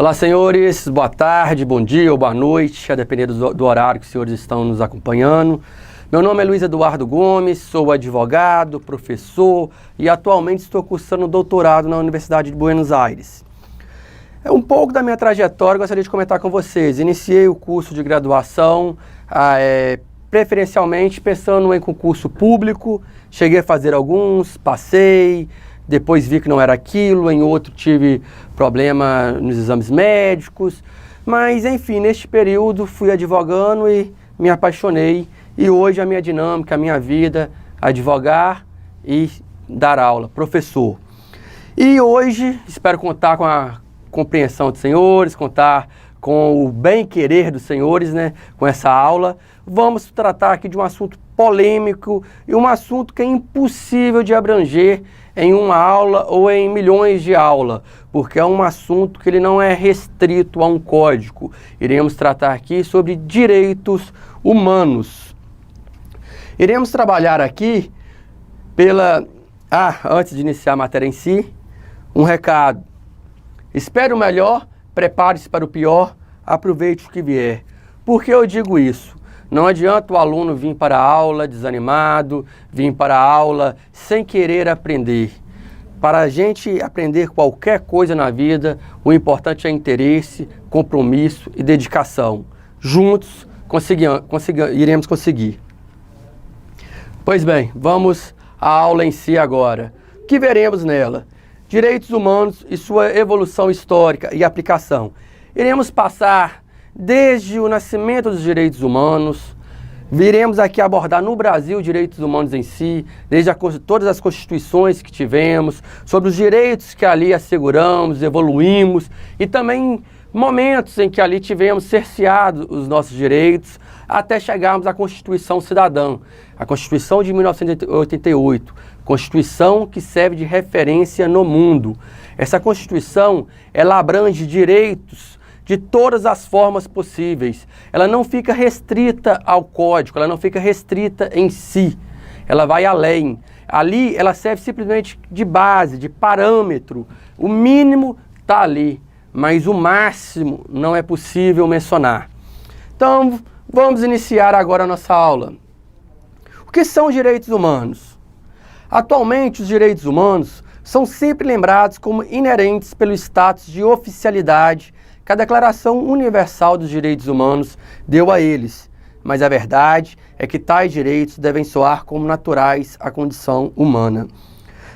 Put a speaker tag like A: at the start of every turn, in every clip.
A: Olá, senhores, boa tarde, bom dia ou boa noite, a depender do horário que os senhores estão nos acompanhando. Meu nome é Luiz Eduardo Gomes, sou advogado, professor e atualmente estou cursando doutorado na Universidade de Buenos Aires. Um pouco da minha trajetória eu gostaria de comentar com vocês. Iniciei o curso de graduação, preferencialmente pensando em concurso público, cheguei a fazer alguns, passei, depois vi que não era aquilo, em outro tive problema nos exames médicos, mas enfim, neste período fui advogando e me apaixonei e hoje a minha dinâmica, a minha vida, advogar e dar aula, professor. E hoje espero contar com a compreensão dos senhores, contar com o bem-querer dos senhores, né, com essa aula. Vamos tratar aqui de um assunto polêmico e um assunto que é impossível de abranger em uma aula ou em milhões de aulas, porque é um assunto que ele não é restrito a um código. Iremos tratar aqui sobre direitos humanos. Iremos trabalhar aqui antes de iniciar a matéria em si, um recado. Espere o melhor, prepare-se para o pior, aproveite o que vier. Por que eu digo isso? Não adianta o aluno vir para a aula desanimado, vir para a aula sem querer aprender. Para a gente aprender qualquer coisa na vida, o importante é interesse, compromisso e dedicação. Juntos iremos conseguir. Pois bem, vamos à aula em si agora. O que veremos nela? Direitos humanos e sua evolução histórica e aplicação. Iremos passar desde o nascimento dos direitos humanos, viremos aqui abordar no Brasil direitos humanos em si, desde todas as constituições que tivemos, sobre os direitos que ali asseguramos, evoluímos, e também momentos em que ali tivemos cerceados os nossos direitos, até chegarmos à Constituição Cidadã, a Constituição de 1988, Constituição que serve de referência no mundo. Essa Constituição, ela abrange direitos de todas as formas possíveis. Ela não fica restrita ao código, ela não fica restrita em si. Ela vai além. Ali, ela serve simplesmente de base, de parâmetro. O mínimo está ali, mas o máximo não é possível mencionar. Então, vamos iniciar agora a nossa aula. O que são os direitos humanos? Atualmente, os direitos humanos são sempre lembrados como inerentes pelo status de oficialidade que a Declaração Universal dos Direitos Humanos deu a eles, mas a verdade é que tais direitos devem soar como naturais à condição humana.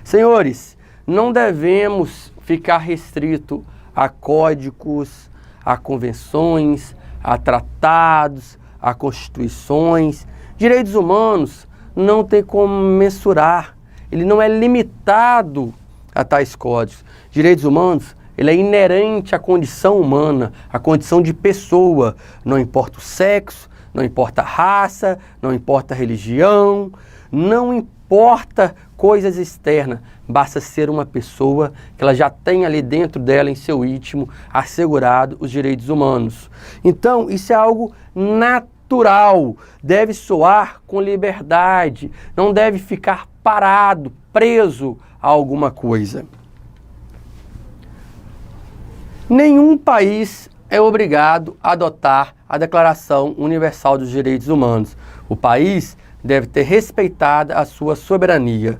A: Senhores, não devemos ficar restrito a códigos, a convenções, a tratados, a constituições. Direitos humanos não tem como mensurar, ele não é limitado a tais códigos. Direitos humanos, ele é inerente à condição humana, à condição de pessoa. Não importa o sexo, não importa a raça, não importa a religião, não importa coisas externas. Basta ser uma pessoa que ela já tem ali dentro dela, em seu íntimo, assegurado os direitos humanos. Então, isso é algo natural, deve soar com liberdade, não deve ficar parado, preso a alguma coisa. Nenhum país é obrigado a adotar a Declaração Universal dos Direitos Humanos. O país deve ter respeitada a sua soberania.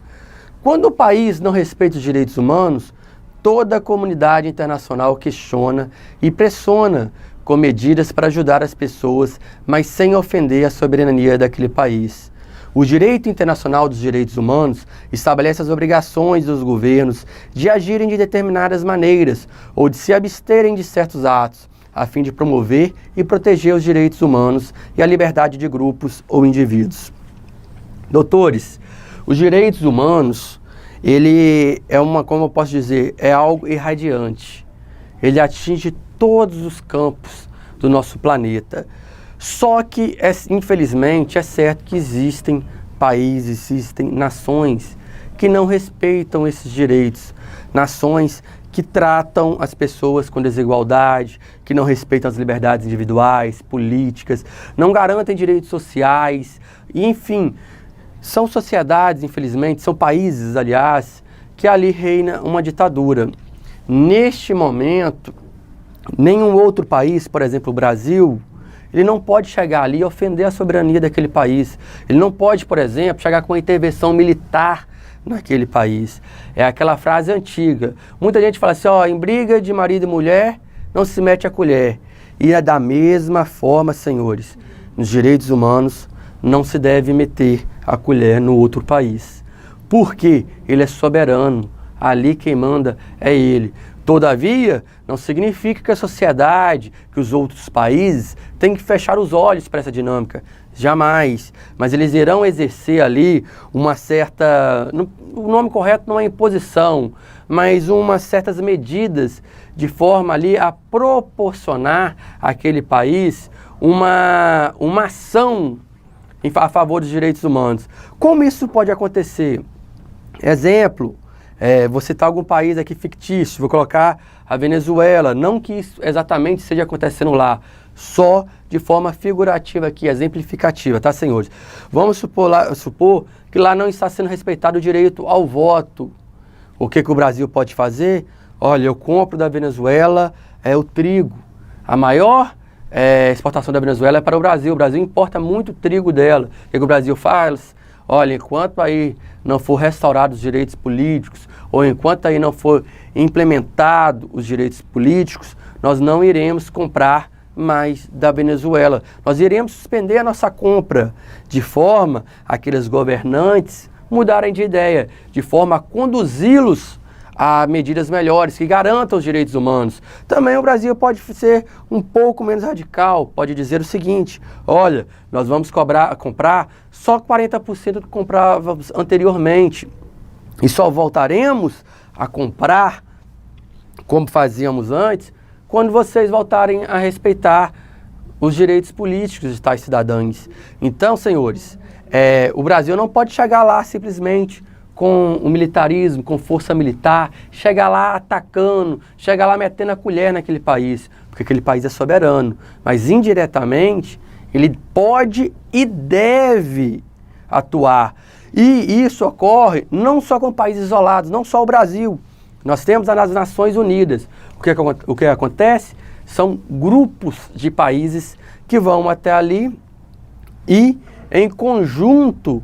A: Quando o país não respeita os direitos humanos, toda a comunidade internacional questiona e pressiona com medidas para ajudar as pessoas, mas sem ofender a soberania daquele país. O direito internacional dos direitos humanos estabelece as obrigações dos governos de agirem de determinadas maneiras ou de se absterem de certos atos, a fim de promover e proteger os direitos humanos e a liberdade de grupos ou indivíduos. Doutores, os direitos humanos, ele é como eu posso dizer, é algo irradiante. Ele atinge todos os campos do nosso planeta. Só que, infelizmente, é certo que existem países, existem nações que não respeitam esses direitos. Nações que tratam as pessoas com desigualdade, que não respeitam as liberdades individuais, políticas, não garantem direitos sociais, e, enfim, são sociedades, infelizmente, são países, aliás, que ali reina uma ditadura. Neste momento, Nenhum outro país, por exemplo, o Brasil, ele não pode chegar ali e ofender a soberania daquele país. Ele não pode, por exemplo, chegar com uma intervenção militar naquele país. É aquela frase antiga. Muita gente fala assim, ó, em briga de marido e mulher, não se mete a colher. E é da mesma forma, senhores, nos direitos humanos, não se deve meter a colher no outro país. Porque ele é soberano. Ali quem manda é ele. Todavia, não significa que a sociedade, que os outros países têm que fechar os olhos para essa dinâmica. Jamais. Mas eles irão exercer ali uma certa... O nome correto não é imposição, mas umas certas medidas de forma ali a proporcionar àquele país uma ação a favor dos direitos humanos. Como isso pode acontecer? Exemplo... vou citar algum país aqui fictício, vou colocar a Venezuela, não que isso exatamente esteja acontecendo lá, só de forma figurativa aqui, exemplificativa, tá, senhores? Vamos supor que lá não está sendo respeitado o direito ao voto. O que o Brasil pode fazer? Olha, eu compro da Venezuela o trigo. A maior exportação da Venezuela é para o Brasil importa muito trigo dela. O que o Brasil faz? Olha, enquanto aí não for restaurados os direitos políticos, ou enquanto aí não for implementado os direitos políticos, nós não iremos comprar mais da Venezuela. Nós iremos suspender a nossa compra, de forma a aqueles governantes mudarem de ideia, de forma a conduzi-los a medidas melhores, que garantam os direitos humanos. Também o Brasil pode ser um pouco menos radical, pode dizer o seguinte, olha, nós vamos comprar só 40% do que comprávamos anteriormente, e só voltaremos a comprar como fazíamos antes, quando vocês voltarem a respeitar os direitos políticos de tais cidadãos. Então, senhores, o Brasil não pode chegar lá simplesmente com o militarismo, com força militar, chega lá atacando, chega lá metendo a colher naquele país, porque aquele país é soberano. Mas indiretamente, ele pode e deve atuar. E isso ocorre não só com países isolados, não só o Brasil. Nós temos as Nações Unidas. O que acontece? São grupos de países que vão até ali e, em conjunto,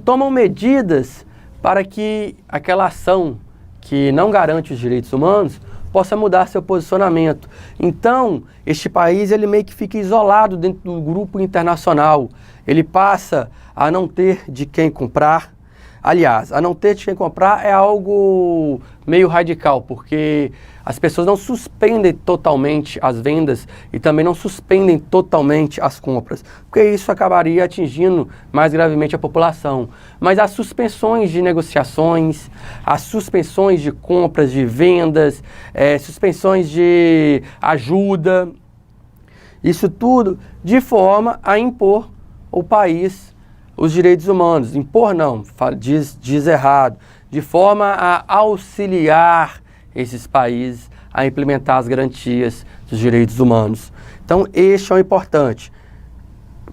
A: tomam medidas para que aquela ação que não garante os direitos humanos possa mudar seu posicionamento. Então, este país ele meio que fica isolado dentro do grupo internacional. Ele passa a não ter de quem comprar. Aliás, a não ter de quem comprar é algo meio radical, porque as pessoas não suspendem totalmente as vendas e também não suspendem totalmente as compras, porque isso acabaria atingindo mais gravemente a população. Mas as suspensões de negociações, as suspensões de compras, de vendas, suspensões de ajuda, isso tudo de forma a impor ao país os direitos humanos. Impor não, diz errado. De forma a auxiliar esses países a implementar as garantias dos direitos humanos. Então, este é o importante.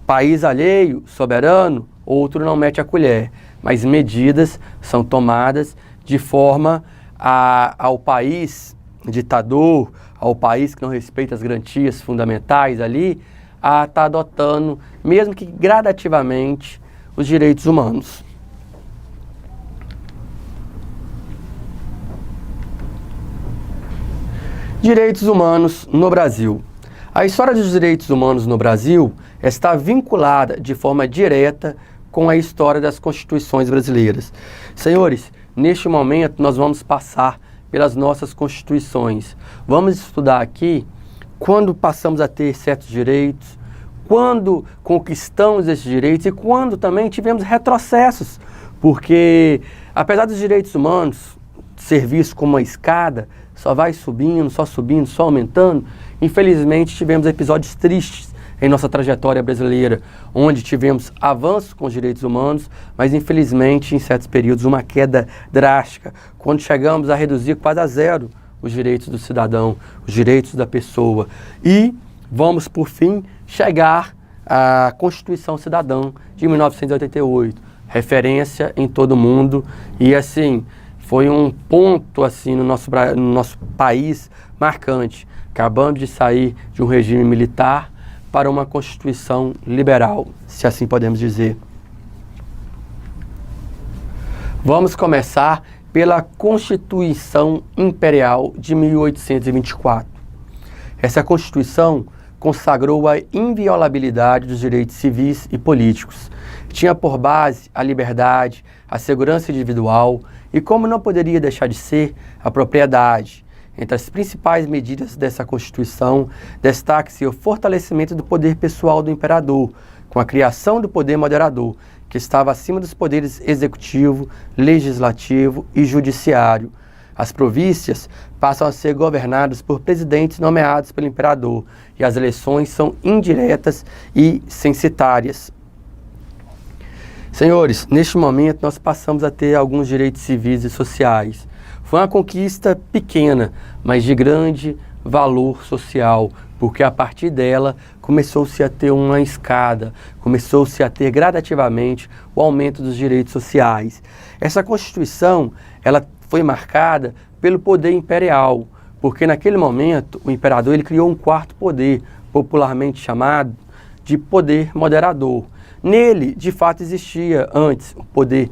A: País alheio, soberano, outro não mete a colher. Mas medidas são tomadas de forma ao país ditador, ao país que não respeita as garantias fundamentais ali, a estar adotando, mesmo que gradativamente, os direitos humanos. Direitos humanos no Brasil. A história dos direitos humanos no Brasil está vinculada de forma direta com a história das constituições brasileiras. Senhores, neste momento nós vamos passar pelas nossas constituições. Vamos estudar aqui quando passamos a ter certos direitos, quando conquistamos esses direitos e quando também tivemos retrocessos, porque apesar dos direitos humanos ser visto como uma escada, só vai subindo, só aumentando, infelizmente tivemos episódios tristes em nossa trajetória brasileira, onde tivemos avanços com os direitos humanos, mas infelizmente em certos períodos uma queda drástica, quando chegamos a reduzir quase a zero os direitos do cidadão, os direitos da pessoa. E vamos, por fim, chegar à Constituição Cidadã de 1988, referência em todo o mundo, e assim, Foi um ponto assim no nosso país marcante, acabando de sair de um regime militar para uma Constituição liberal, se assim podemos dizer. Vamos começar pela Constituição Imperial de 1824. Essa Constituição consagrou a inviolabilidade dos direitos civis e políticos. Tinha por base a liberdade, a segurança individual e, como não poderia deixar de ser, a propriedade. Entre as principais medidas dessa Constituição, destaca-se o fortalecimento do poder pessoal do imperador, com a criação do poder moderador, que estava acima dos poderes executivo, legislativo e judiciário. As províncias passam a ser governadas por presidentes nomeados pelo imperador e as eleições são indiretas e censitárias. Senhores, neste momento nós passamos a ter alguns direitos civis e sociais. Foi uma conquista pequena, mas de grande valor social, porque a partir dela começou-se a ter uma escada, começou-se a ter gradativamente o aumento dos direitos sociais. Essa Constituição, ela foi marcada pelo poder imperial, porque naquele momento o imperador ele criou um quarto poder, popularmente chamado de poder moderador. Nele, de fato, existia antes o poder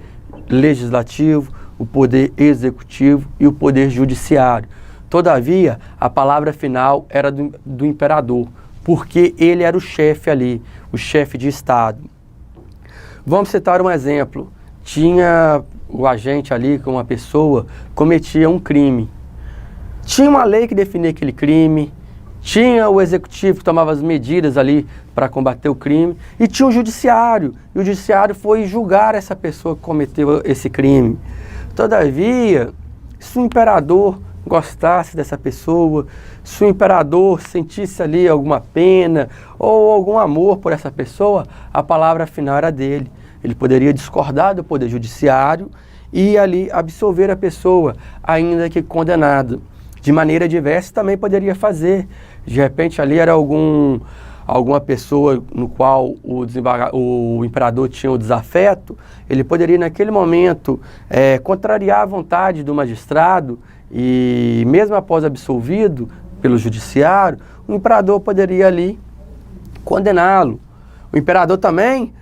A: legislativo, o poder executivo e o poder judiciário. Todavia, a palavra final era do imperador, porque ele era o chefe ali, o chefe de Estado. Vamos citar um exemplo. Tinha o agente ali, com uma pessoa, cometia um crime. Tinha uma lei que definia aquele crime, tinha o executivo que tomava as medidas ali para combater o crime, e tinha o judiciário. E o judiciário foi julgar essa pessoa que cometeu esse crime. Todavia, se o imperador gostasse dessa pessoa, se o imperador sentisse ali alguma pena ou algum amor por essa pessoa, a palavra final era dele. Ele poderia discordar do poder judiciário e ali absolver a pessoa, ainda que condenado. De maneira diversa também poderia fazer. De repente ali era alguma pessoa no qual o imperador tinha o desafeto, ele poderia naquele momento contrariar a vontade do magistrado e mesmo após absolvido pelo judiciário, o imperador poderia ali condená-lo. O imperador também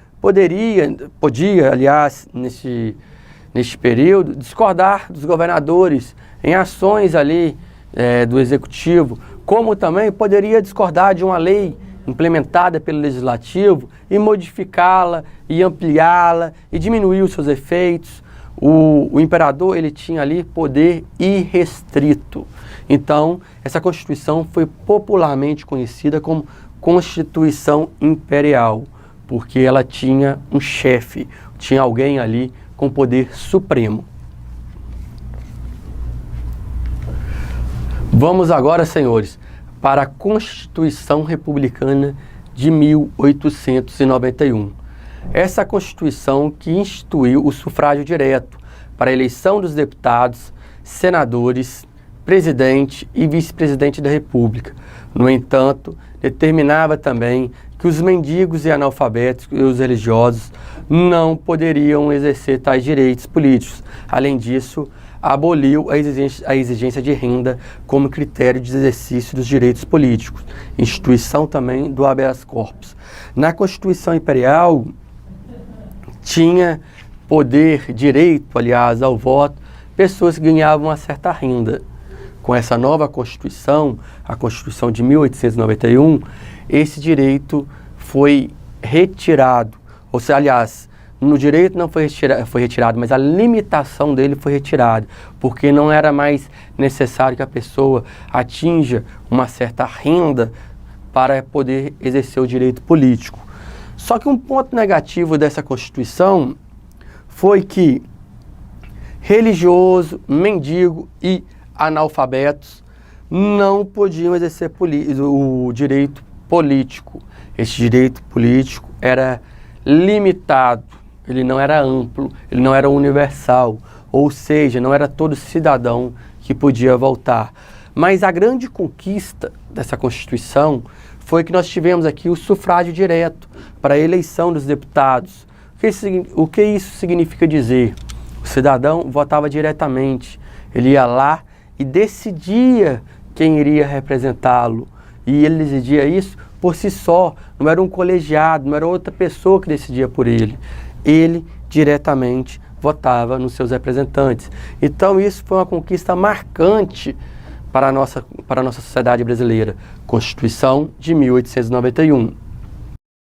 A: podia, aliás, neste período, discordar dos governadores em ações ali do executivo, como também poderia discordar de uma lei implementada pelo legislativo e modificá-la e ampliá-la e diminuir os seus efeitos. O imperador ele tinha ali poder irrestrito. Então, essa Constituição foi popularmente conhecida como Constituição Imperial, porque ela tinha um chefe, tinha alguém ali com poder supremo. Vamos agora, senhores, para a Constituição Republicana de 1891. Essa Constituição que instituiu o sufrágio direto para a eleição dos deputados, senadores, presidente e vice-presidente da República. No entanto, determinava também que os mendigos e analfabetos e os religiosos não poderiam exercer tais direitos políticos. Além disso, aboliu a exigência de renda como critério de exercício dos direitos políticos, instituição também do habeas corpus. Na Constituição Imperial, tinha direito, aliás, ao voto, pessoas que ganhavam uma certa renda. Com essa nova Constituição, a Constituição de 1891, esse direito foi retirado. Ou seja, aliás, no direito não foi retirado, mas a limitação dele foi retirada, porque não era mais necessário que a pessoa atinja uma certa renda para poder exercer o direito político. Só que um ponto negativo dessa Constituição foi que religioso, mendigo e analfabetos não podiam exercer o direito político. Esse direito político era limitado, ele não era amplo, ele não era universal, ou seja, não era todo cidadão que podia votar. Mas a grande conquista dessa Constituição foi que nós tivemos aqui o sufrágio direto para a eleição dos deputados. O que isso significa dizer? cidadão votava diretamente. Ele ia lá e decidia quem iria representá-lo. E ele decidia isso por si só. Não era um colegiado, não era outra pessoa que decidia por ele. Ele diretamente votava nos seus representantes. Então isso foi uma conquista marcante para a nossa sociedade brasileira. Constituição de 1891.